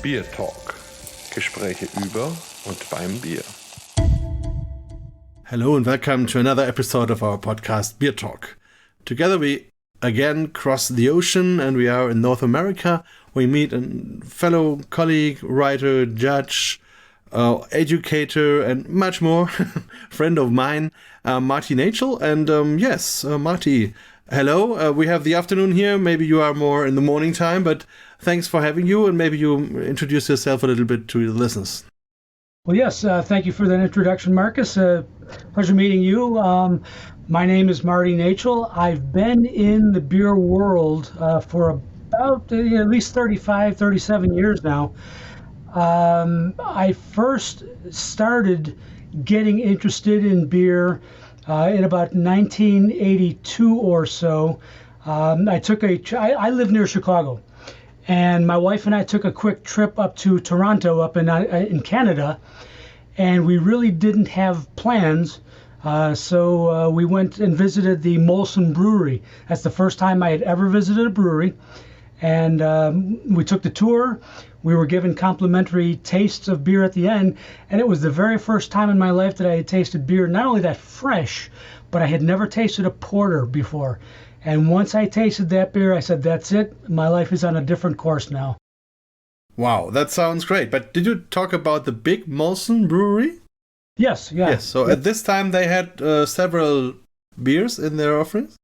BierTalk. Gespräche über und beim Bier. Hello and welcome to another episode of our podcast BierTalk. Together we again cross the ocean and we are in North America. We meet a fellow colleague, writer, judge, educator and much more, friend of mine, Marty Nachel. And Marty, hello. We have the afternoon here. Maybe you are more in the morning time, but thanks for having you. And maybe you introduce yourself a little bit to the listeners. Well, yes, thank you for that introduction, Marcus. Pleasure meeting you. My name is Marty Nachel. I've been in the beer world for about at least 37 years now. I first started getting interested in beer in about 1982 or so. I live near Chicago, and my wife and I took a quick trip up to Toronto, up in Canada, and we really didn't have plans. So we went and visited the Molson Brewery. That's the first time I had ever visited a brewery. And we took the tour. We were given complimentary tastes of beer at the end. And it was the very first time in my life that I had tasted beer, not only that fresh, but I had never tasted a porter before. And once I tasted that beer, I said, that's it. My life is on a different course now. Wow, that sounds great. But did you talk about the big Molson Brewery? Yes, yeah. Yes, so at this time they had several beers in their offerings?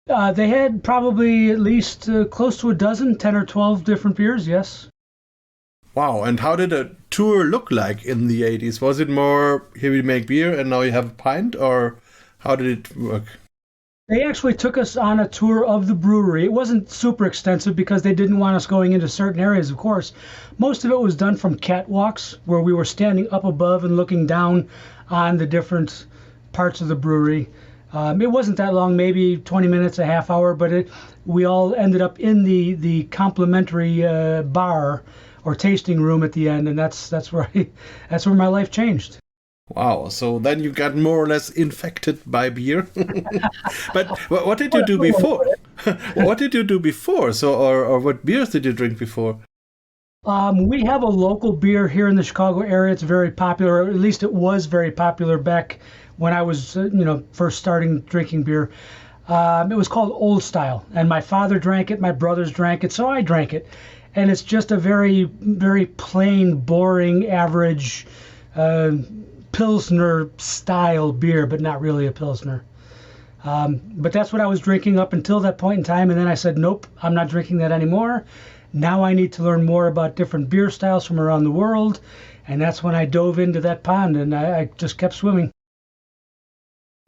They had probably at least close to a dozen, 10 or 12 different beers, yes. Wow, and how did a tour look like in the 80s? Was it more, here we make beer and now you have a pint, or how did it work? They actually took us on a tour of the brewery. It wasn't super extensive because they didn't want us going into certain areas, of course. Most of it was done from catwalks, where we were standing up above and looking down on the different parts of the brewery. It wasn't that long, maybe 20 minutes, a half hour, but we all ended up in the complimentary bar or tasting room at the end, and that's where my life changed. Wow, so then you got more or less infected by beer. But what did you do before? What did you do before? So, or what beers did you drink before? We have a local beer here in the Chicago area. It's very popular, or at least it was very popular back when I was, first starting drinking beer. It was called Old Style, and my father drank it, my brothers drank it, so I drank it. And it's just a very, very plain, boring, average Pilsner style beer, but not really a Pilsner. But that's what I was drinking up until that point in time. And then I said, nope, I'm not drinking that anymore. Now I need to learn more about different beer styles from around the world. And that's when I dove into that pond and I just kept swimming.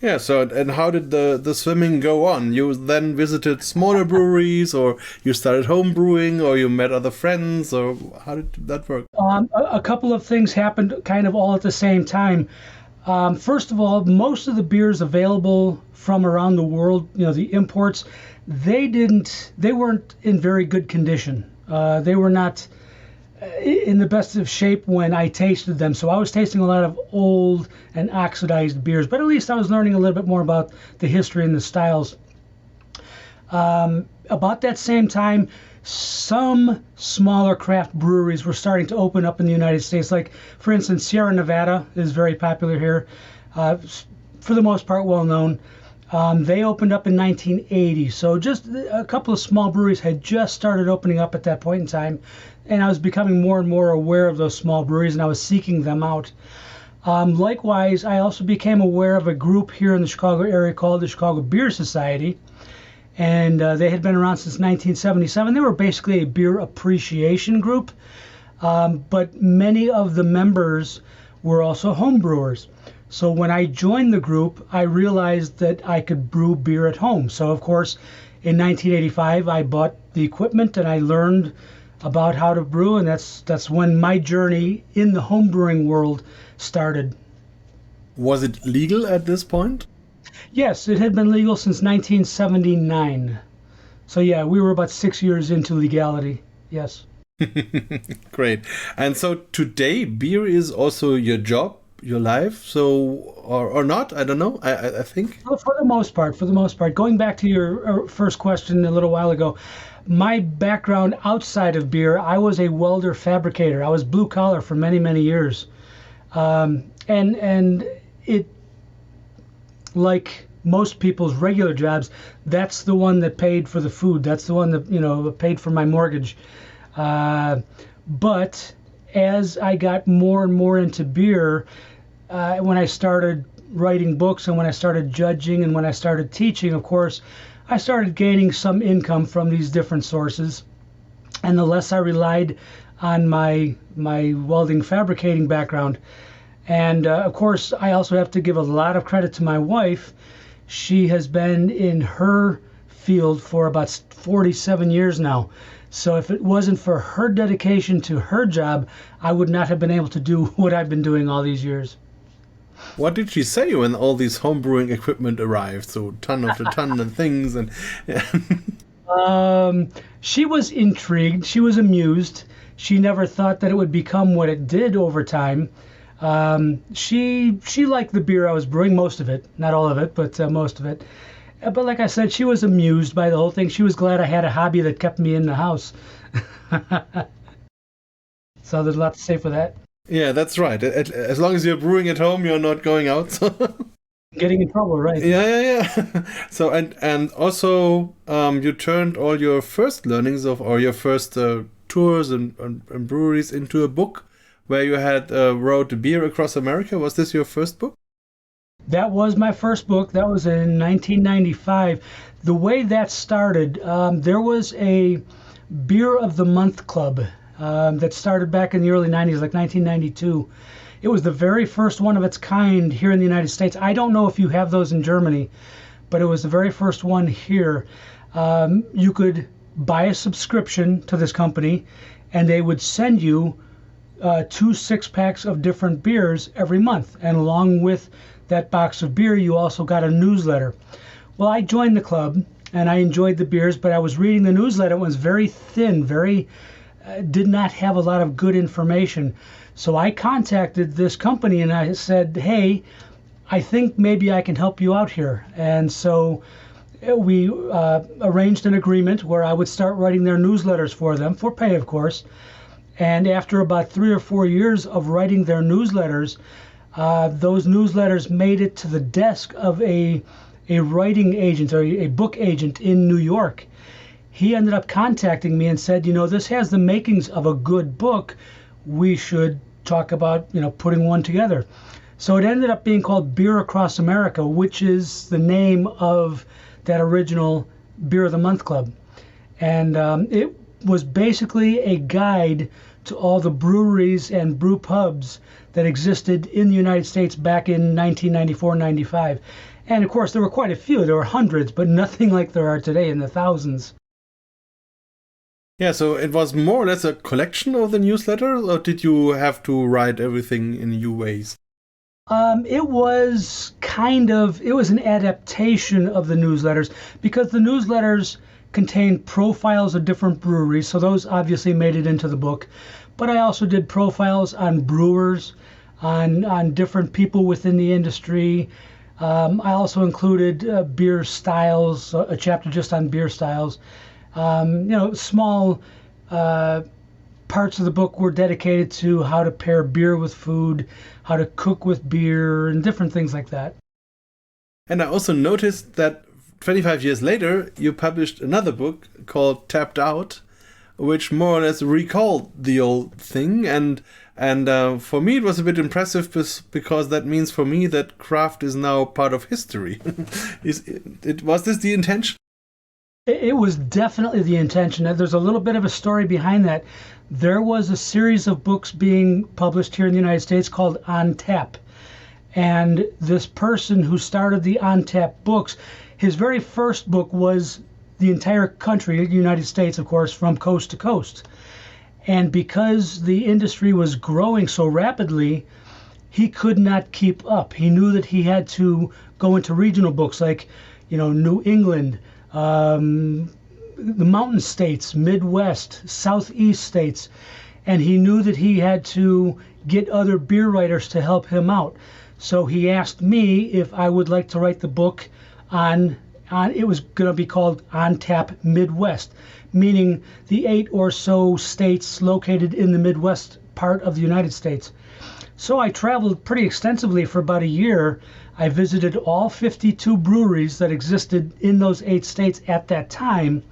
Yeah, so and how did the swimming go on? You then visited smaller breweries, or you started home brewing, or you met other friends, or how did that work? A couple of things happened kind of all at the same time. First of all, most of the beers available from around the world, the imports, they weren't in very good condition. They were not in the best of shape when I tasted them. So I was tasting a lot of old and oxidized beers, but at least I was learning a little bit more about the history and the styles. About that same time, some smaller craft breweries were starting to open up in the United States. Like, for instance, Sierra Nevada is very popular here, for the most part well known. They opened up in 1980, so just a couple of small breweries had just started opening up at that point in time, and I was becoming more and more aware of those small breweries, and I was seeking them out. Likewise, I also became aware of a group here in the Chicago area called the Chicago Beer Society, and they had been around since 1977. They were basically a beer appreciation group, but many of the members were also home brewers. So when I joined the group, I realized that I could brew beer at home. So of course, in 1985, I bought the equipment and I learned about how to brew, and that's when my journey in the home brewing world started. Was it legal at this point? Yes, it had been legal since 1979. So yeah, we were about 6 years into legality. Yes. Great. And so today, beer is also your job. your life. So, or not, I don't know. I think. Well, for the most part, going back to your first question a little while ago, my background outside of beer, I was a welder fabricator. I was blue collar for many, many years. And it, like most people's regular jobs, that's the one that paid for the food. That's the one that, paid for my mortgage. But as I got more and more into beer, when I started writing books and when I started judging and when I started teaching, of course, I started gaining some income from these different sources. And the less I relied on my welding fabricating background. And of course, I also have to give a lot of credit to my wife. She has been in her field for about 47 years now. So if it wasn't for her dedication to her job, I would not have been able to do what I've been doing all these years. What did she say when all these homebrewing equipment arrived? So ton after ton of things and. She was intrigued. She was amused. She never thought that it would become what it did over time. She liked the beer I was brewing, most of it, not all of it, but most of it. But like I said, she was amused by the whole thing. She was glad I had a hobby that kept me in the house. So there's a lot to say for that. Yeah, that's right. As long as you're brewing at home, you're not going out. Getting in trouble, right? Yeah. So and also you turned all your first learnings or your first tours and breweries into a book where you had wrote Beer Across America. Was this your first book? That was my first book. That was in 1995. The way that started, there was a Beer of the Month club that started back in the early 90s, like 1992. It was the very first one of its kind here in the United States. I don't know if you have those in Germany, but it was the very first one here. You could buy a subscription to this company, and they would send you 2 6-packs of different beers every month. And along with that box of beer, you also got a newsletter. Well, I joined the club, and I enjoyed the beers, but I was reading the newsletter. It was very thin, did not have a lot of good information. So I contacted this company and I said, hey, I think maybe I can help you out here. And so we arranged an agreement where I would start writing their newsletters for them, for pay, of course. And after about 3 or 4 years of writing their newsletters, those newsletters made it to the desk of a writing agent or a book agent in New York. He ended up contacting me and said, this has the makings of a good book. We should talk about, putting one together. So it ended up being called Beer Across America, which is the name of that original Beer of the Month club. And it was basically a guide to all the breweries and brew pubs that existed in the United States back in 1994-95. And of course, there were quite a few. There were hundreds, but nothing like there are today in the thousands. Yeah, so it was more or less a collection of the newsletter, or did you have to write everything in new ways? It was an adaptation of the newsletters, because the newsletters contained profiles of different breweries, so those obviously made it into the book. But I also did profiles on brewers, on different people within the industry. I also included beer styles, a chapter just on beer styles. Small parts of the book were dedicated to how to pair beer with food, how to cook with beer, and different things like that. And I also noticed that 25 years later, you published another book called Tapped Out, which more or less recalled the old thing. And for me, it was a bit impressive because that means for me that craft is now part of history. Was this the intention? It was definitely the intention. There's a little bit of a story behind that. There was a series of books being published here in the United States called On Tap. And this person who started the On Tap books, his very first book was the entire country, the United States, of course, from coast to coast. And because the industry was growing so rapidly, he could not keep up. He knew that he had to go into regional books like, New England, the mountain states, Midwest, Southeast states. and he knew that he had to get other beer writers to help him out. So he asked me if I would like to write the book on it was going to be called On Tap Midwest, meaning the 8 or so states located in the Midwest part of the United States. So I traveled pretty extensively for about a year. I visited all 52 breweries that existed in those 8 states at that time.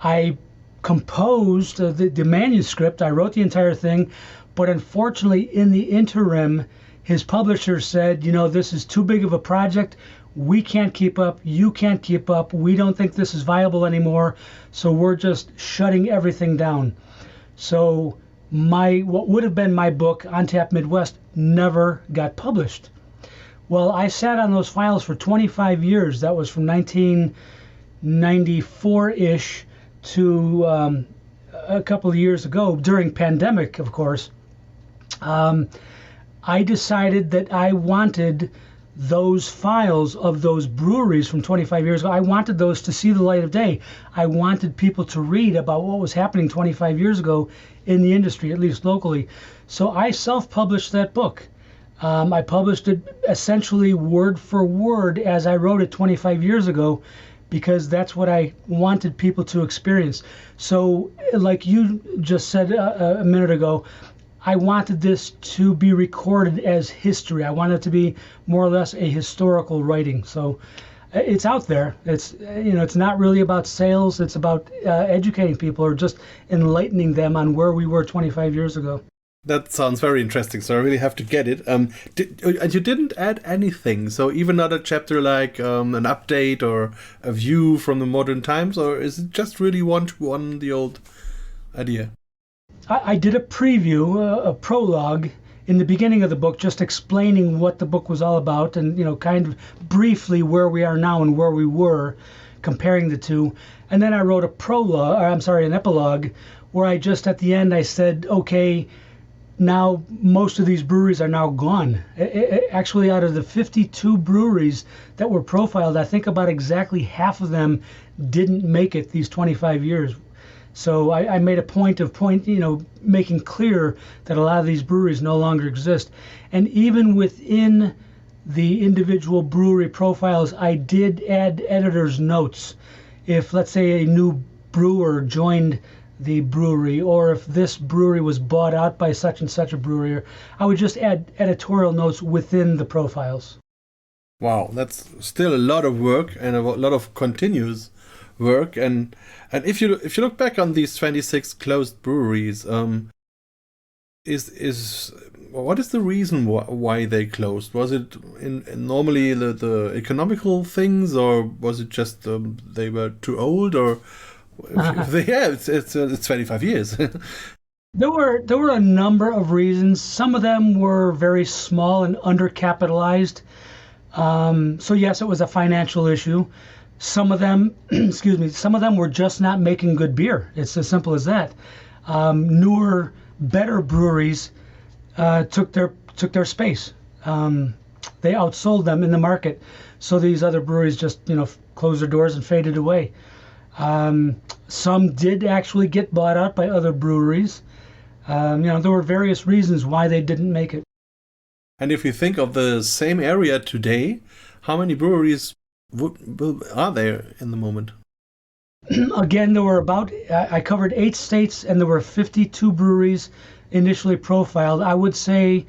I composed the manuscript. I wrote the entire thing, but unfortunately in the interim, his publisher said, this is too big of a project. We can't keep up. You can't keep up. We don't think this is viable anymore. So we're just shutting everything down. So what would have been my book, On Tap Midwest, never got published. Well, I sat on those files for 25 years. That was from 1994-ish to a couple of years ago, during pandemic, of course. I decided that I wanted those files of those breweries from 25 years ago, I wanted those to see the light of day. I wanted people to read about what was happening 25 years ago in the industry, at least locally. So I self-published that book. I published it essentially word for word as I wrote it 25 years ago, because that's what I wanted people to experience. So like you just said a minute ago, I wanted this to be recorded as history. I wanted it to be more or less a historical writing. So it's out there. It's not really about sales. It's about educating people, or just enlightening them on where we were 25 years ago. That sounds very interesting. So I really have to get it. And you didn't add anything. So even not a chapter like an update or a view from the modern times, or is it just really one-to-one the old idea? I did a preview, a prologue in the beginning of the book, just explaining what the book was all about, and kind of briefly where we are now and where we were, comparing the two. And then I wrote an epilogue, where I just at the end I said, okay, now most of these breweries are now gone. Actually, out of the 52 breweries that were profiled, I think about exactly half of them didn't make it these 25 years. So I made a point of making clear that a lot of these breweries no longer exist. And even within the individual brewery profiles, I did add editor's notes. If, let's say, a new brewer joined the brewery, or if this brewery was bought out by such and such a brewery, I would just add editorial notes within the profiles. Wow, that's still a lot of work and a lot of continuous work. And if you look back on these 26 closed breweries, what is the reason why they closed? Was it in normally the economical things, or was it just they were too old, or it's 25 years. There were a number of reasons. Some of them were very small and undercapitalized. So yes, it was a financial issue. Some of them, some of them were just not making good beer. It's as simple as that. Newer, better breweries took their space. They outsold them in the market. So these other breweries just closed their doors and faded away. Some did actually get bought out by other breweries. There were various reasons why they didn't make it. And if you think of the same area today, how many breweries are there in the moment? Again, there were I covered 8 states, and there were 52 breweries initially profiled. I would say,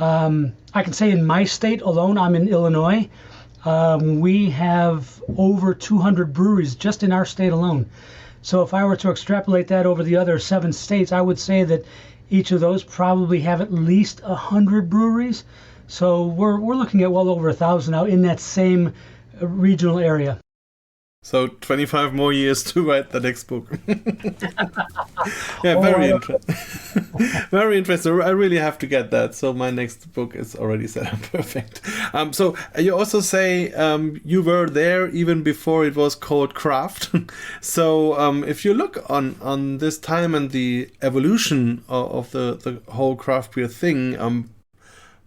I can say in my state alone, I'm in Illinois, we have over 200 breweries just in our state alone. So if I were to extrapolate that over the other 7 states, I would say that each of those probably have at least 100 breweries. So we're looking at well over 1,000 now in that same regional area. So 25 more years to write the next book. Yeah, very interesting. Very interesting. I really have to get that. So my next book is already set up perfect. So you also say you were there even before it was called craft. So if you look on this time and the evolution of the whole craft beer thing,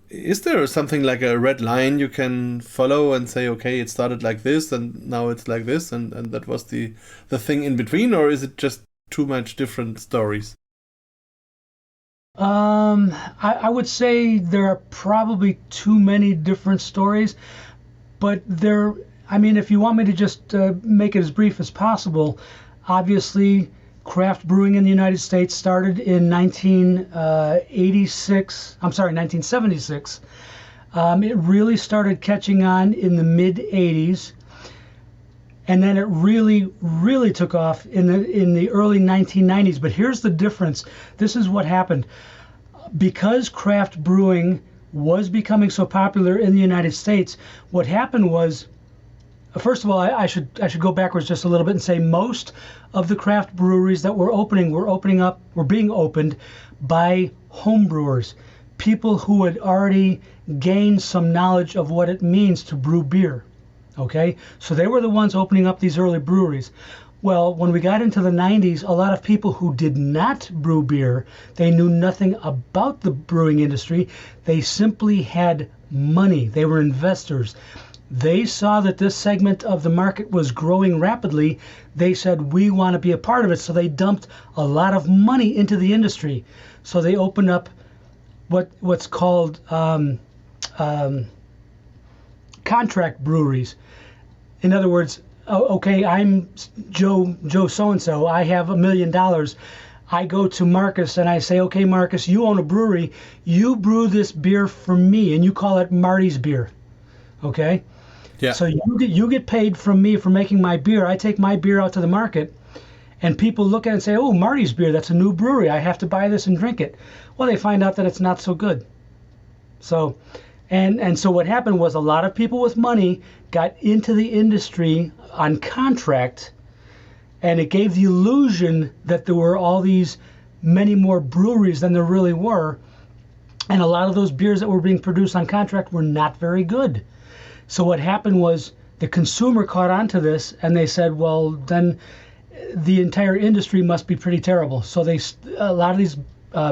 is there something like a red line you can follow and say, okay, it started like this and now it's like this, and that was the thing in between, or is it just too much different stories? I would say there are probably too many different stories, but I mean, if you want me to just make it as brief as possible, obviously, craft brewing in the United States started in 1976. It really started catching on in the mid 80s. And then it really, really took off in the early 1990s. But here's the difference. This is what happened. Because craft brewing was becoming so popular in the United States, what happened was, first of all, I should go backwards just a little bit and say most of the craft breweries that were being opened by home brewers, people who had already gained some knowledge of what it means to brew beer. Okay, so they were the ones opening up these early breweries. Well, when we got into the 90s, a lot of people who did not brew beer, they knew nothing about the brewing industry. They simply had money. They were investors. They saw that this segment of the market was growing rapidly. They said, we want to be a part of it. So they dumped a lot of money into the industry. So they opened up what's called contract breweries. In other words, okay, I'm Joe so-and-so. I have $1 million. I go to Marcus and I say, okay, Marcus, you own a brewery. You brew this beer for me, and you call it Marty's beer. Okay? Yeah. So you get paid from me for making my beer. I take my beer out to the market, and people look at it and say, oh, Marty's beer, that's a new brewery. I have to buy this and drink it. Well, they find out that it's not so good. So, and so what happened was a lot of people with money got into the industry on contract, and it gave the illusion that there were all these many more breweries than there really were. And a lot of those beers that were being produced on contract were not very good. So what happened was the consumer caught on to this, and they said, well, then the entire industry must be pretty terrible. So a lot of these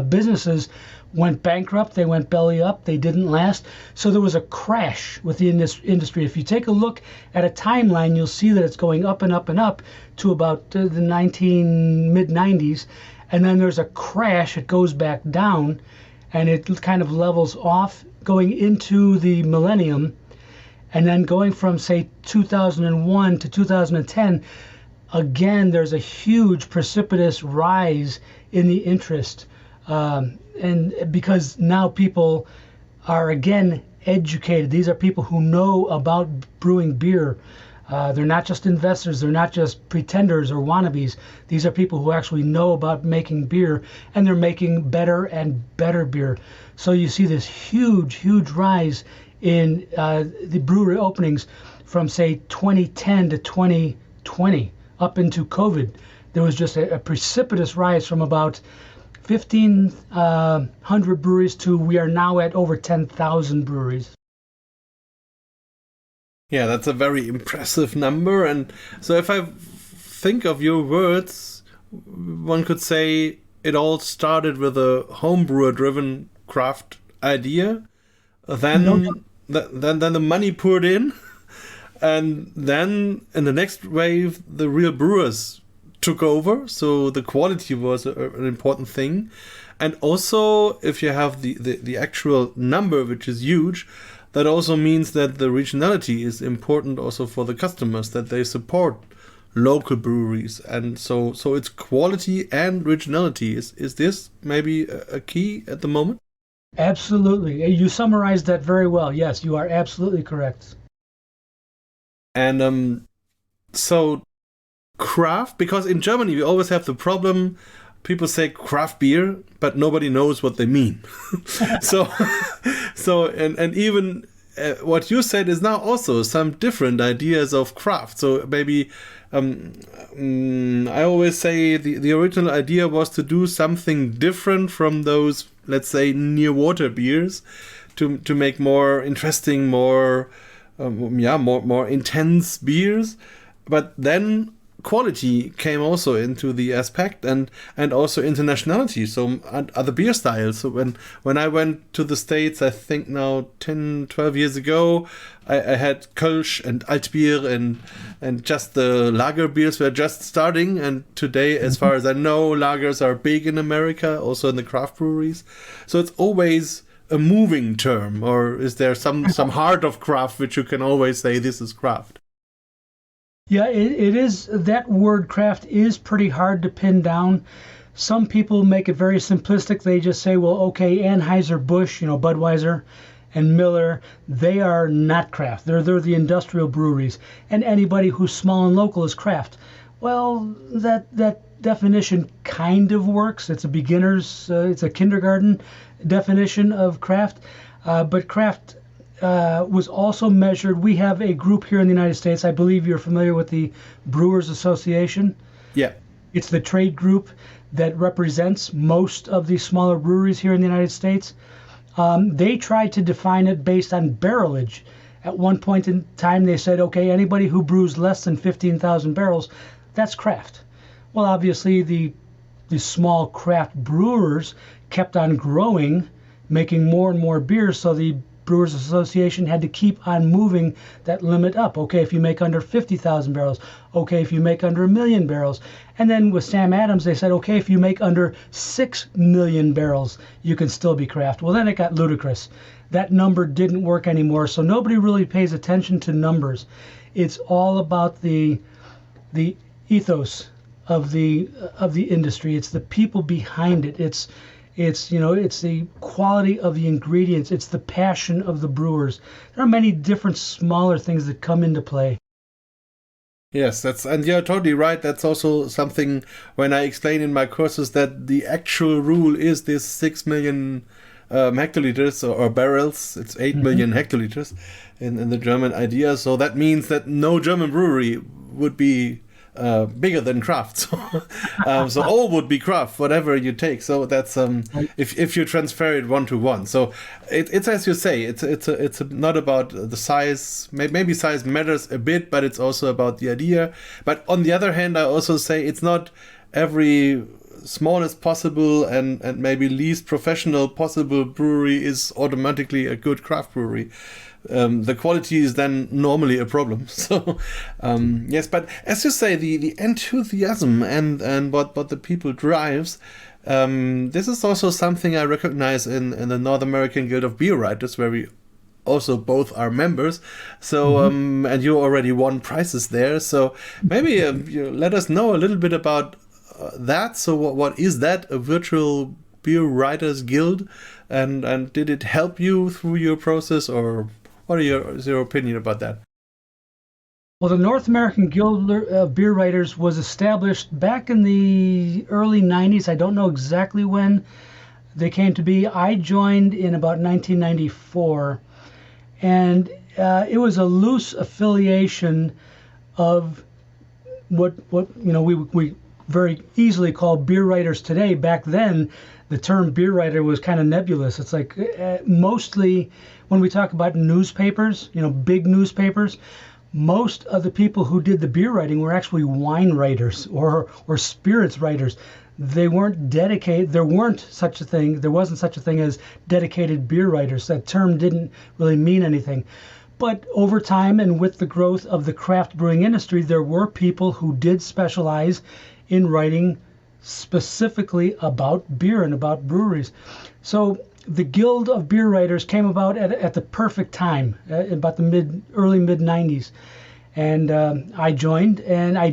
businesses went bankrupt, they went belly up, they didn't last. So there was a crash with the industry. If you take a look at a timeline, you'll see that it's going up and up and up to about the mid-90s. And then there's a crash, it goes back down, and it kind of levels off going into the millennium. And then going from, say, 2001 to 2010, again, there's a huge precipitous rise in the interest. And because now people are, again, educated. These are people who know about brewing beer. They're not just investors. They're not just pretenders or wannabes. These are people who actually know about making beer, and they're making better and better beer. So you see this huge, huge rise in the brewery openings from, say, 2010 to 2020 up into COVID. There was just a precipitous rise from about 1,500 breweries to we are now at over 10,000 breweries. Yeah, that's a very impressive number. And so if I think of your words, one could say it all started with a homebrewer-driven craft idea. Then the money poured in. And then in the next wave, the real brewers took over. So the quality was an important thing. And also, if you have the actual number, which is huge, that also means that the regionality is important also for the customers, that they support local breweries. And so it's quality and regionality. Is this maybe a key at the moment? Absolutely. You summarized that very well. Yes, you are absolutely correct. And so craft, because in Germany we always have the problem, people say craft beer, but nobody knows what they mean. so even what you said is now also some different ideas of craft. So maybe I always say the original idea was to do something different from those, let's say, near water beers, to make more interesting, more intense beers. But then quality came also into the aspect, and also internationality. So other beer styles. So when I went to the States, I think now 10, 12 years ago, I had Kölsch and Altbier and just the lager beers were just starting. And today, as far as I know, lagers are big in America, also in the craft breweries. So it's always a moving term, or is there some heart of craft which you can always say this is craft? Yeah, it is. That word craft is pretty hard to pin down. Some people make it very simplistic. They just say, well, okay, Anheuser-Busch, Budweiser and Miller, they are not craft. They're the industrial breweries. And anybody who's small and local is craft. Well, that definition kind of works. It's a kindergarten definition of craft. But craft was also measured. We have a group here in the United States. I believe you're familiar with the Brewers Association. Yeah. It's the trade group that represents most of the smaller breweries here in the United States. They tried to define it based on barrelage. At one point in time, they said, okay, anybody who brews less than 15,000 barrels, that's craft. Well, obviously, the small craft brewers kept on growing, making more and more beers, so the Brewers Association had to keep on moving that limit up. Okay, if you make under 50,000 barrels. Okay, if you make under 1 million barrels. And then with Sam Adams, they said, okay, if you make under 6 million barrels, you can still be craft. Well, then it got ludicrous. That number didn't work anymore, so nobody really pays attention to numbers. It's all about the ethos of the industry. It's the people behind it. It's the quality of the ingredients. It's the passion of the brewers. There are many different smaller things that come into play. Yes, and you're totally right. That's also something when I explain in my courses that the actual rule is this 6 million hectoliters or barrels. It's 8 million hectoliters in the German idea. So that means that no German brewery would be bigger than craft. So all would be craft, whatever you take. So that's if you transfer it 1-to-1. So it's as you say, it's not about the size. Maybe size matters a bit, but it's also about the idea. But on the other hand, I also say it's not every smallest possible and maybe least professional possible brewery is automatically a good craft brewery. The quality is then normally a problem. So yes, but as you say, the enthusiasm and what the people drives, this is also something I recognize in the North American Guild of Beer Writers, where we also both are members. So and you already won prizes there. So maybe you let us know a little bit about that. So what is that, a virtual beer writers guild, and did it help you through your process, or what is your opinion about that? Well, the North American Guild of Beer Writers was established back in the early 90s. I don't know exactly when they came to be. I joined in about 1994, and it was a loose affiliation of what we very easily call beer writers today. Back then, the term beer writer was kind of nebulous. It's like mostly when we talk about newspapers, big newspapers, most of the people who did the beer writing were actually wine writers or spirits writers. They weren't dedicated. There wasn't such a thing as dedicated beer writers. That term didn't really mean anything. But over time and with the growth of the craft brewing industry, there were people who did specialize in writing specifically about beer and about breweries. So the Guild of Beer Writers came about at the perfect time, about the early mid 90s. And I joined, and I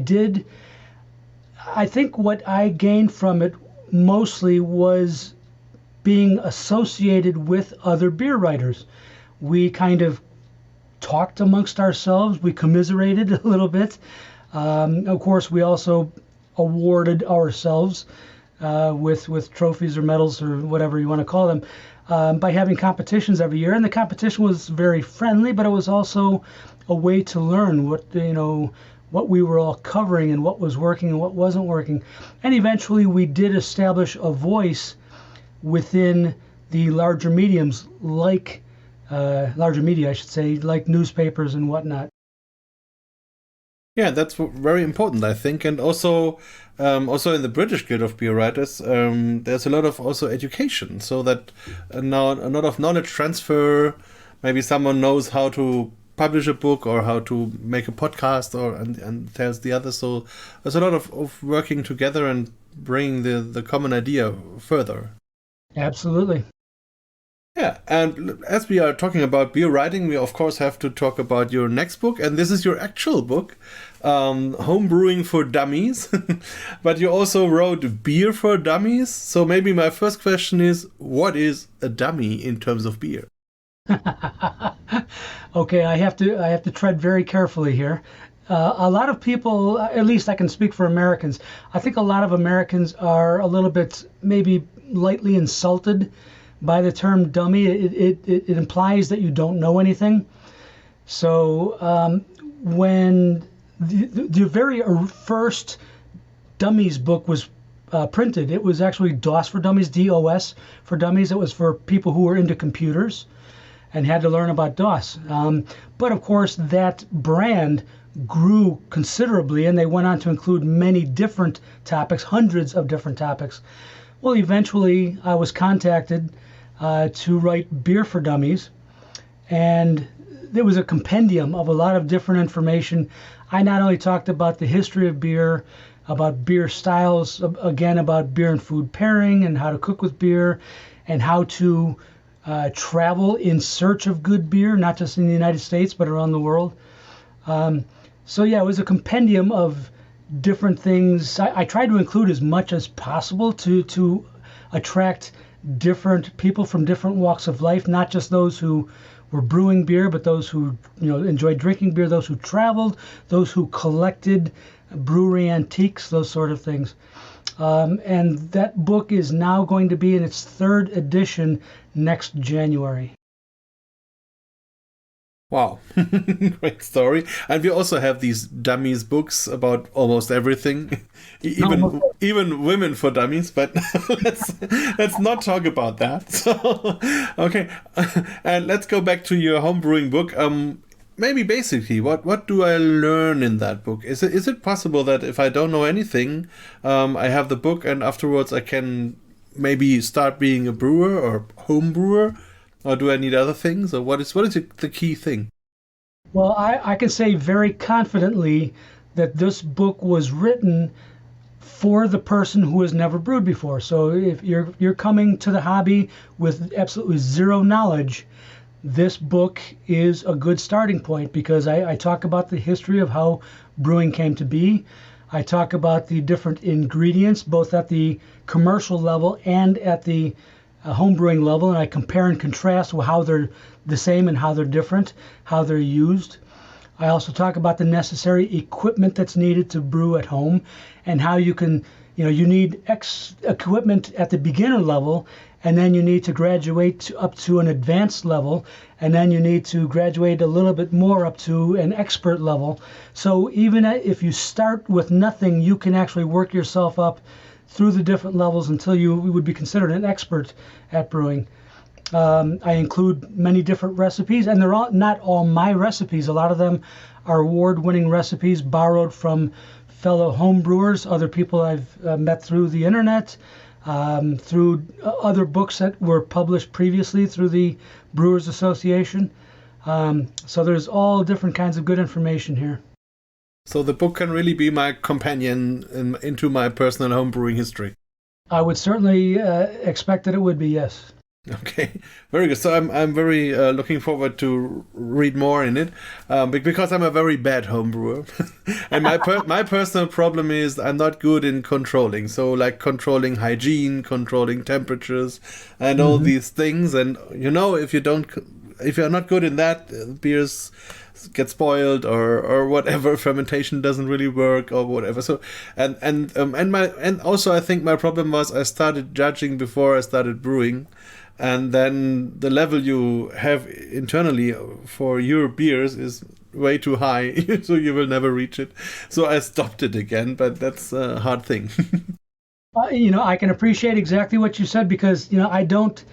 think what I gained from it mostly was being associated with other beer writers. We kind of talked amongst ourselves. We commiserated a little bit. Of course, we also awarded ourselves with trophies or medals or whatever you want to call them by having competitions every year. And the competition was very friendly, but it was also a way to learn what we were all covering and what was working and what wasn't working. And eventually we did establish a voice within the larger mediums, like larger media, I should say, like newspapers and whatnot. Yeah, that's very important, I think, and also in the British Guild of Beer Writers, there's a lot of also education, so that now a lot of knowledge transfer. Maybe someone knows how to publish a book or how to make a podcast, and tells the others. So there's a lot of working together and bringing the common idea further. Absolutely. Yeah, and as we are talking about beer writing, we of course have to talk about your next book, and this is your actual book, Home Brewing for Dummies. But you also wrote Beer for Dummies. So maybe my first question is, what is a dummy in terms of beer? Okay, I have to tread very carefully here. A lot of people, at least I can speak for Americans, I think a lot of Americans are a little bit maybe lightly insulted by the term dummy. It implies that you don't know anything. So when the very first Dummies book was printed, it was actually DOS for Dummies, DOS for Dummies. It was for people who were into computers and had to learn about DOS. But of course, that brand grew considerably, and they went on to include many different topics, hundreds of different topics. Well, eventually I was contacted to write Beer for Dummies, and there was a compendium of a lot of different information. I not only talked about the history of beer, about beer styles, again about beer and food pairing and how to cook with beer, and how to travel in search of good beer, not just in the United States, but around the world. So yeah, it was a compendium of different things. I tried to include as much as possible to attract different people from different walks of life, not just those who were brewing beer, but those who enjoyed drinking beer, those who traveled, those who collected brewery antiques, those sort of things. And that book is now going to be in its third edition next January. Wow, great story. And we also have these dummies books about almost everything, even women for dummies. But let's not talk about that. So, okay, and let's go back to your homebrewing book. Maybe basically, what do I learn in that book? Is it possible that if I don't know anything, I have the book and afterwards I can maybe start being a brewer or home brewer? Or do I need other things? Or what is the key thing? Well, I can say very confidently that this book was written for the person who has never brewed before. So if you're coming to the hobby with absolutely zero knowledge, this book is a good starting point, because I talk about the history of how brewing came to be. I talk about the different ingredients, both at the commercial level and at the home brewing level, and I compare and contrast how they're the same and how they're different, how they're used. I also talk about the necessary equipment that's needed to brew at home, and how you can, you need equipment at the beginner level, and then you need to graduate up to an advanced level, and then you need to graduate a little bit more up to an expert level. So even if you start with nothing, you can actually work yourself up through the different levels until you would be considered an expert at brewing. I include many different recipes, and they're not all my recipes. A lot of them are award-winning recipes borrowed from fellow home brewers, other people I've met through the internet, through other books that were published previously through the Brewers Association. So there's all different kinds of good information here. So the book can really be my companion into my personal homebrewing history. I would certainly expect that it would be, yes. Okay, very good. So I'm very looking forward to read more in it, because I'm a very bad homebrewer, and my personal problem is I'm not good in controlling. So like controlling hygiene, controlling temperatures, and all these things. And if you're not good in that, beers get spoiled or whatever, fermentation doesn't really work or whatever. So and also I think my problem was I started judging before I started brewing, and then the level you have internally for your beers is way too high, so you will never reach it. So I stopped it again, but that's a hard thing. I can appreciate exactly what you said, because I don't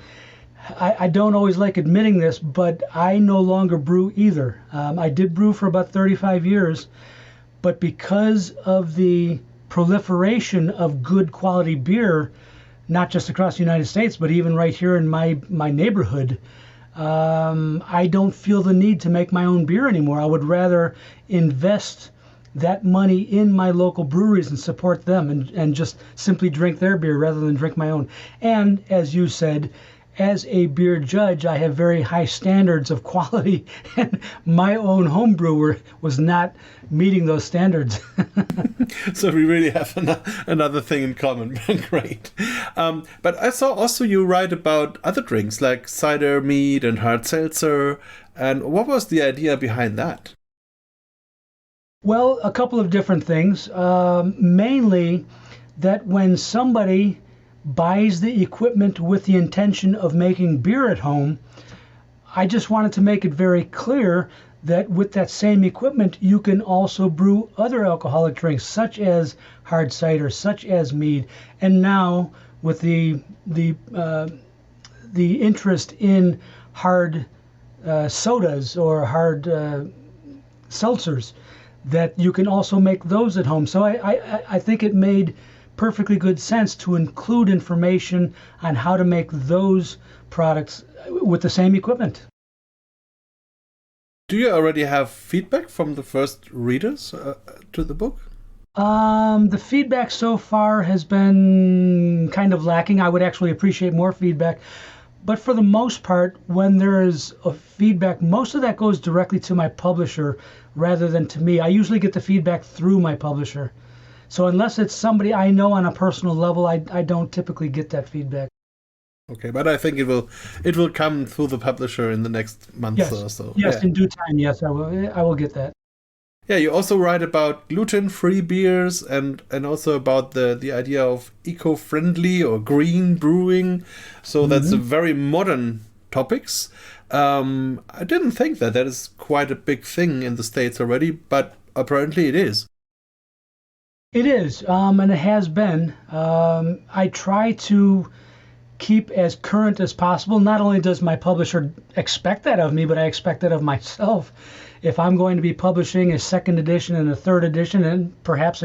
always like admitting this, but I no longer brew either. I did brew for about 35 years, But because of the proliferation of good quality beer, not just across the United States, but even right here in my neighborhood, I don't feel the need to make my own beer anymore. I would rather invest that money in my local breweries and support them and just simply drink their beer rather than drink my own. And as you said, as a beer judge, I have very high standards of quality, and my own home brewer was not meeting those standards. So we really have another thing in common. Great. But I saw also you write about other drinks like cider, mead, and hard seltzer. And what was the idea behind that? Well, a couple of different things. Mainly that when somebody buys the equipment with the intention of making beer at home, I just wanted to make it very clear that with that same equipment, you can also brew other alcoholic drinks, such as hard cider, such as mead, and now with the interest in hard sodas or hard seltzers, that you can also make those at home. So I think it made perfectly good sense to include information on how to make those products with the same equipment. Do you already have feedback from the first readers to the book? The feedback so far has been kind of lacking. I would actually appreciate more feedback. But for the most part, when there is a feedback, most of that goes directly to my publisher rather than to me. I usually get the feedback through my publisher. So unless it's somebody I know on a personal level, I don't typically get that feedback. Okay, but I think it will come through the publisher in the next month or so. Yes, yeah. In due time, yes, I will get that. Yeah, you also write about gluten-free beers and also about the idea of eco-friendly or green brewing. So that's a very modern topics. I didn't think that is quite a big thing in the States already, but apparently it is. It is, and it has been. I try to keep as current as possible. Not only does my publisher expect that of me, but I expect that of myself. If I'm going to be publishing a second edition and a third edition and perhaps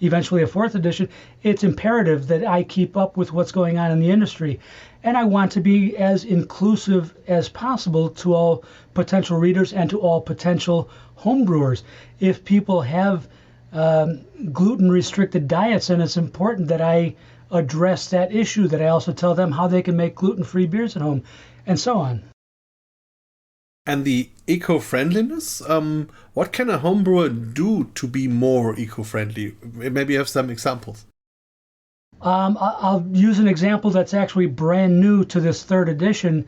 eventually a fourth edition, it's imperative that I keep up with what's going on in the industry. And I want to be as inclusive as possible to all potential readers and to all potential homebrewers. If people have gluten-restricted diets, and it's important that I address that issue, that I also tell them how they can make gluten-free beers at home, and so on. And the eco-friendliness, what can a homebrewer do to be more eco-friendly? Maybe you have some examples. I'll use an example that's actually brand new to this third edition.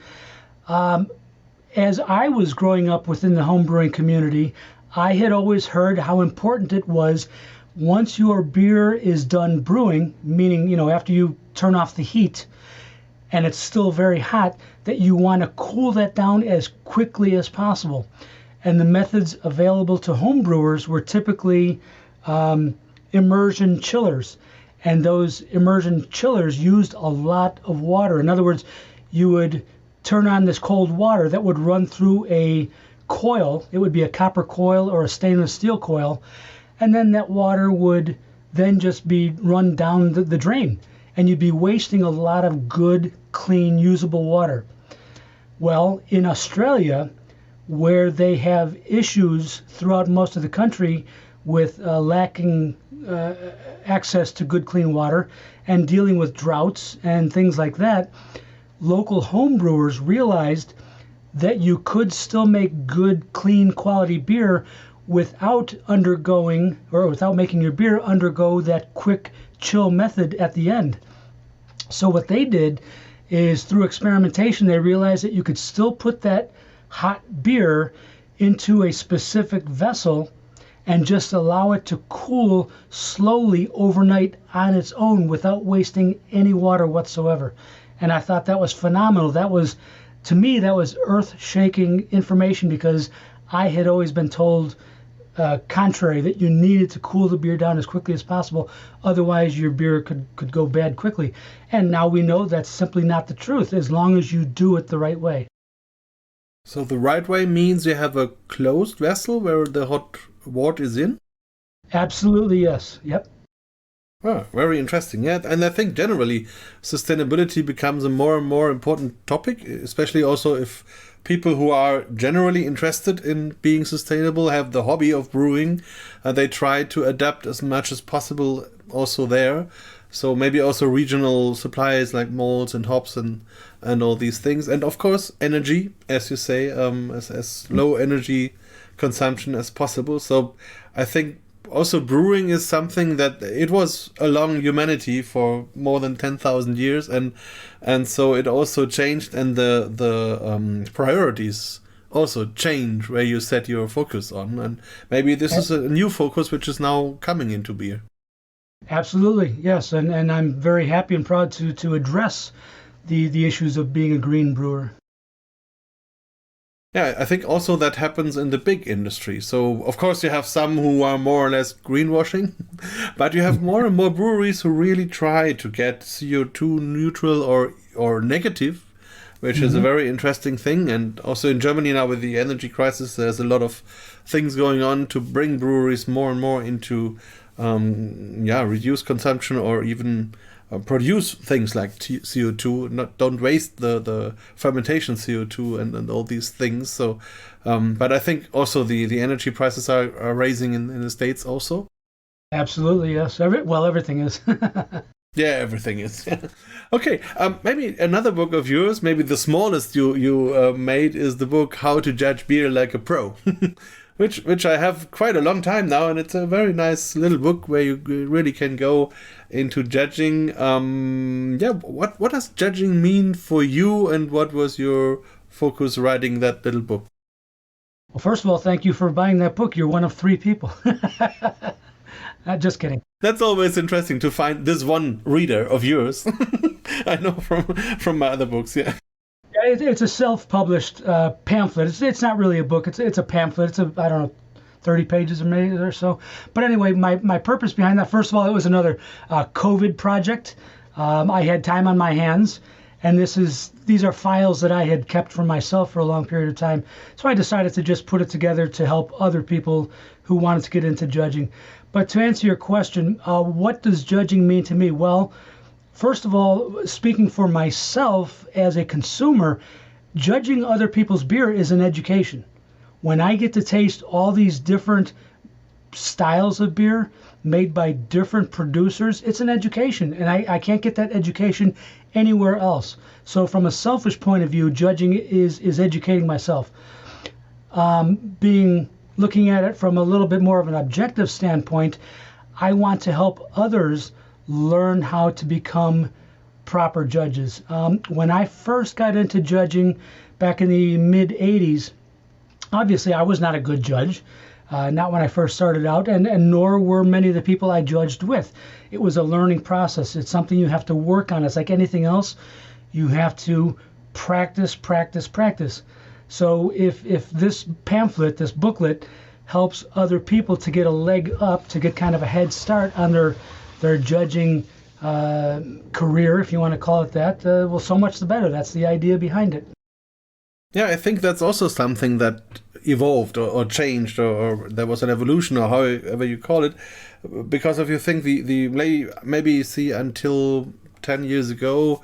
As I was growing up within the homebrewing community, I had always heard how important it was once your beer is done brewing, meaning, after you turn off the heat and it's still very hot, that you want to cool that down as quickly as possible. And the methods available to homebrewers were typically immersion chillers. And those immersion chillers used a lot of water. In other words, you would turn on this cold water that would run through a coil. It would be a copper coil or a stainless steel coil. And then that water would then just be run down the drain. And you'd be wasting a lot of good, clean, usable water. Well, in Australia, where they have issues throughout most of the country with lacking access to good, clean water and dealing with droughts and things like that, local homebrewers realized that you could still make good, clean, quality beer without making your beer undergo that quick chill method at the end. So what they did is, through experimentation, they realized that you could still put that hot beer into a specific vessel and just allow it to cool slowly overnight on its own without wasting any water whatsoever. And I thought that was phenomenal. To me, that was earth-shaking information, because I had always been told contrary, that you needed to cool the beer down as quickly as possible, otherwise your beer could go bad quickly. And now we know that's simply not the truth, as long as you do it the right way. So the right way means you have a closed vessel where the hot water is in? Absolutely, yes. Yep. Oh, very interesting. Yeah, and I think generally sustainability becomes a more and more important topic, especially also if people who are generally interested in being sustainable have the hobby of brewing. They try to adapt as much as possible also there. So maybe also regional supplies like malts and hops and all these things. And of course, energy, as you say, as low energy consumption as possible. So I think also brewing is something that it was along humanity for more than 10,000 years, and so it also changed, and the priorities also change where you set your focus on, and maybe this is a new focus which is now coming into beer. Absolutely, yes, and I'm very happy and proud to address the issues of being a green brewer. Yeah, I think also that happens in the big industry. So, of course, you have some who are more or less greenwashing, but you have more and more breweries who really try to get CO2 neutral or negative, which is a very interesting thing. And also in Germany now with the energy crisis, there's a lot of things going on to bring breweries more and more into reduce consumption or even produce things like CO2, don't waste the fermentation CO2 and all these things. So, but I think also the energy prices are rising in the States also. Absolutely, yes. Everything is. Yeah, everything is. Okay, maybe another book of yours, maybe the smallest you made, is the book How to Judge Beer Like a Pro. Which I have quite a long time now, and it's a very nice little book where you really can go into judging. What does judging mean for you, and what was your focus writing that little book? Well, first of all, thank you for buying that book. You're one of 3 people. Just kidding. That's always interesting to find this one reader of yours. I know from my other books, yeah. It's a self-published pamphlet. It's not really a book. It's a pamphlet. It's I don't know, 30 pages or so. But anyway, my purpose behind that, first of all, it was another COVID project. I had time on my hands, and these are files that I had kept for myself for a long period of time. So I decided to just put it together to help other people who wanted to get into judging. But to answer your question, what does judging mean to me? Well, first of all, speaking for myself as a consumer, judging other people's beer is an education. When I get to taste all these different styles of beer made by different producers, it's an education, and I can't get that education anywhere else. So from a selfish point of view, judging is educating myself. Looking at it from a little bit more of an objective standpoint, I want to help others learn how to become proper judges. When I first got into judging back in the mid 80s, obviously I was not a good judge, not when I first started out, and nor were many of the people I judged with. It was a learning process. It's something you have to work on. It's like anything else. You have to practice. So if this pamphlet, this booklet, helps other people to get a leg up, to get kind of a head start on their judging career, if you want to call it that, well, so much the better. That's the idea behind it. Yeah, I think that's also something that evolved or changed or there was an evolution or however you call it, because if you think the maybe see until 10 years ago,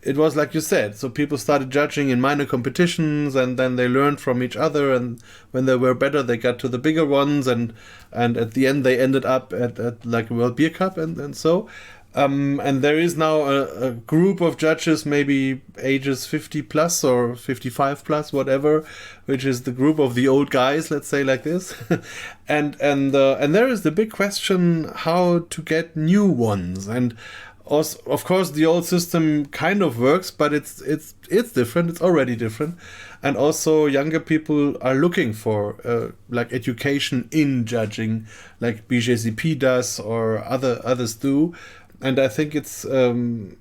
it was like you said, so people started judging in minor competitions, and then they learned from each other, and when they were better they got to the bigger ones, and at the end they ended up at like a World Beer Cup and so and there is now a group of judges, maybe ages 50 plus or 55 plus, whatever, which is the group of the old guys, let's say like this. and there is the big question how to get new ones. And also, of course, the old system kind of works, but it's different. It's already different, and also younger people are looking for like education in judging, like BJCP does or others do, and I think it's an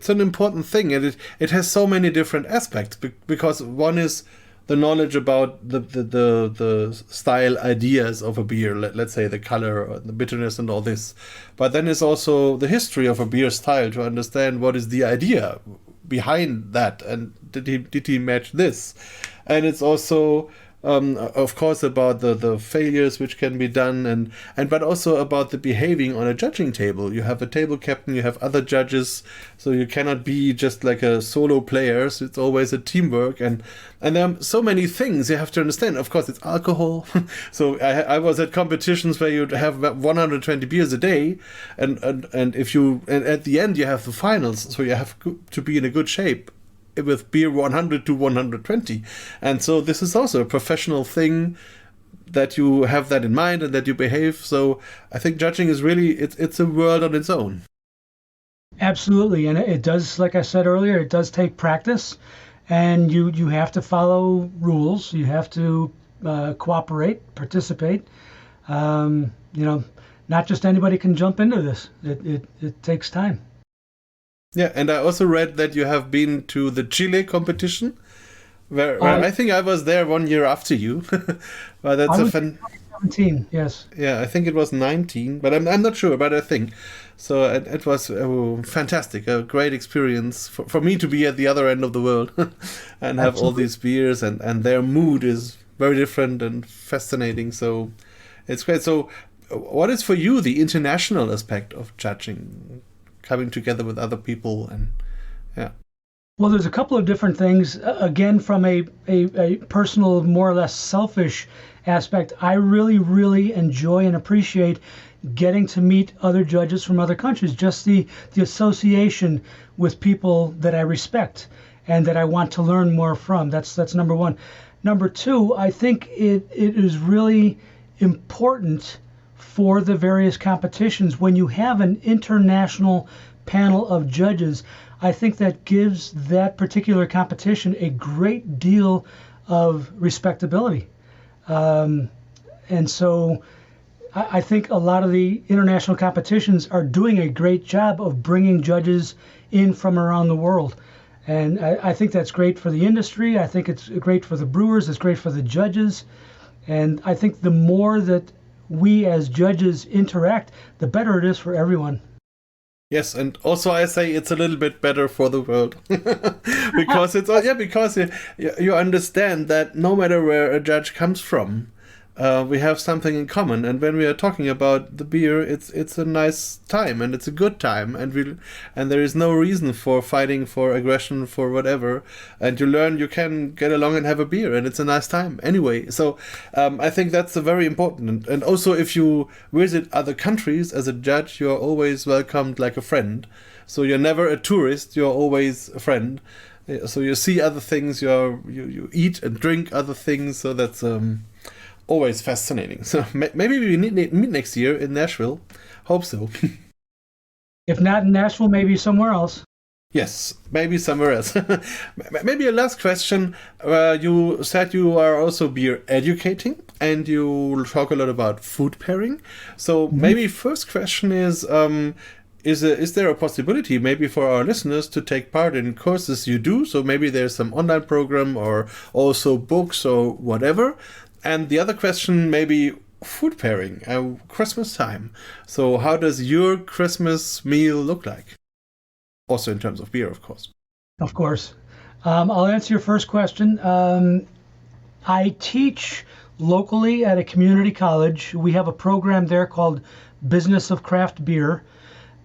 important thing, and it has so many different aspects because one is the knowledge about the style ideas of a beer, let's say the color, or the bitterness and all this. But then it's also the history of a beer style to understand what is the idea behind that, and did he match this? And it's also of course, about the failures which can be done, but also about the behaving on a judging table. You have a table captain, you have other judges, so you cannot be just like a solo player. So it's always a teamwork, and there are so many things you have to understand. Of course, it's alcohol. So I was at competitions where you'd have 120 beers a day, and at the end you have the finals, so you have to be in a good shape with beer 100 to 120. And so this is also a professional thing, that you have that in mind and that you behave. So I think judging is really, it's a world on its own. Absolutely. And it does, like I said earlier, it does take practice, and you have to follow rules. You have to cooperate, participate. Not just anybody can jump into this. It takes time. Yeah, and I also read that you have been to the Chile competition, where I think I was there 1 year after you. Well, that's I was 17, yes. Yeah, I think it was 19, but I'm not sure, but I think. So it was fantastic, a great experience for me to be at the other end of the world and have all these beers, and their mood is very different and fascinating. So it's great. So what is for you the international aspect of judging? Coming together with other people, and yeah. Well, there's a couple of different things. Again, from a personal, more or less selfish aspect, I really, really enjoy and appreciate getting to meet other judges from other countries. Just the association with people that I respect and that I want to learn more from. That's number one. Number two, I think it is really important for the various competitions when you have an international panel of judges. I think that gives that particular competition a great deal of respectability. And so I think a lot of the international competitions are doing a great job of bringing judges in from around the world. And I think that's great for the industry. I think it's great for the brewers. It's great for the judges. And I think the more that we as judges interact, the better it is for everyone. Yes, and also I say it's a little bit better for the world because because you understand that no matter where a judge comes from, we have something in common. And when we are talking about the beer, it's a nice time and it's a good time, and there is no reason for fighting, for aggression, for whatever. And you learn you can get along and have a beer, and it's a nice time anyway. So I think that's a very important. And also, if you visit other countries as a judge, you're always welcomed like a friend. So you're never a tourist; you're always a friend. So you see other things, you eat and drink other things. So that's always fascinating. So maybe we meet next year in Nashville. Hope so. If not in Nashville, maybe somewhere else. Yes, maybe somewhere else. Maybe a last question. You said you are also beer educating, and you talk a lot about food pairing. So maybe first question is there a possibility maybe for our listeners to take part in courses you do? So maybe there's some online program or also books or whatever. And the other question, maybe food pairing, Christmas time. So how does your Christmas meal look like? Also in terms of beer, of course. Of course. I'll answer your first question. I teach locally at a community college. We have a program there called Business of Craft Beer.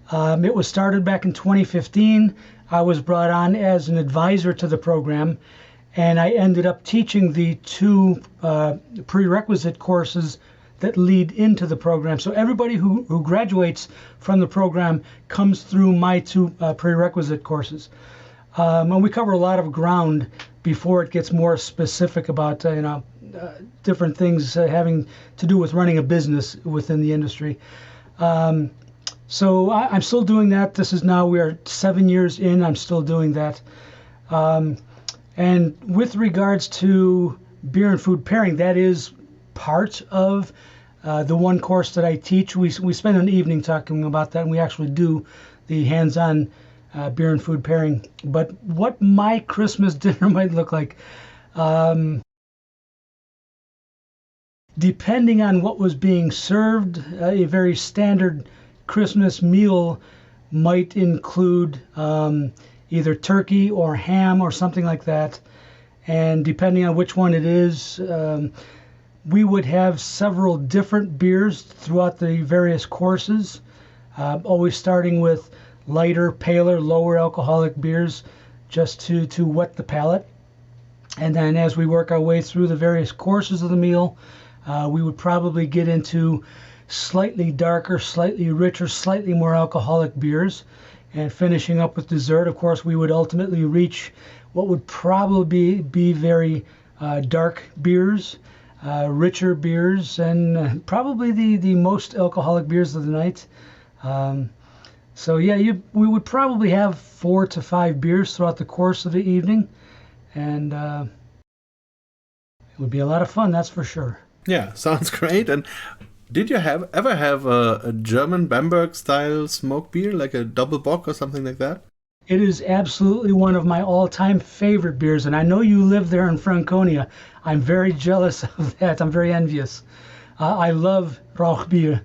It was started back in 2015. I was brought on as an advisor to the program, and I ended up teaching the two prerequisite courses that lead into the program. So everybody who graduates from the program comes through my two prerequisite courses. And we cover a lot of ground before it gets more specific about different things having to do with running a business within the industry. So I'm still doing that. We are 7 years in. I'm still doing that. And with regards to beer and food pairing, that is part of the one course that I teach. We spend an evening talking about that, and we actually do the hands-on beer and food pairing. But what my Christmas dinner might look like, depending on what was being served, a very standard Christmas meal might include either turkey or ham or something like that. And depending on which one it is, we would have several different beers throughout the various courses, always starting with lighter, paler, lower alcoholic beers just to wet the palate. And then as we work our way through the various courses of the meal, we would probably get into slightly darker, slightly richer, slightly more alcoholic beers. And finishing up with dessert, of course, we would ultimately reach what would probably be very dark beers, richer beers, and probably the most alcoholic beers of the night. So yeah, we would probably have 4 to 5 beers throughout the course of the evening, and it would be a lot of fun, that's for sure. Yeah, sounds great. And did you ever have a German Bamberg-style smoke beer, like a double bock or something like that? It is absolutely one of my all-time favorite beers, and I know you live there in Franconia. I'm very jealous of that. I'm very envious. I love Rauchbier,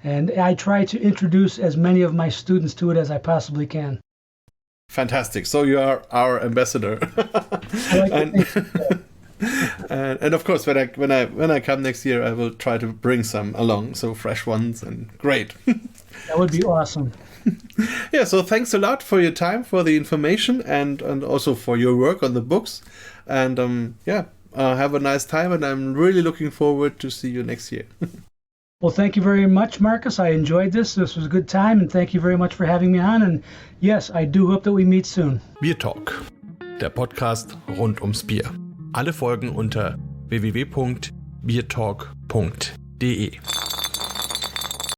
and I try to introduce as many of my students to it as I possibly can. Fantastic. So you are our ambassador. And of course, when I come next year, I will try to bring some along. So fresh ones and great. That would be awesome. Yeah. So thanks a lot for your time, for the information, and also for your work on the books. And have a nice time. And I'm really looking forward to see you next year. Well, thank you very much, Marcus. I enjoyed this. This was a good time, and thank you very much for having me on. And yes, I do hope that we meet soon. BierTalk, der Podcast rund ums Bier. Alle Folgen unter www.biertalk.de.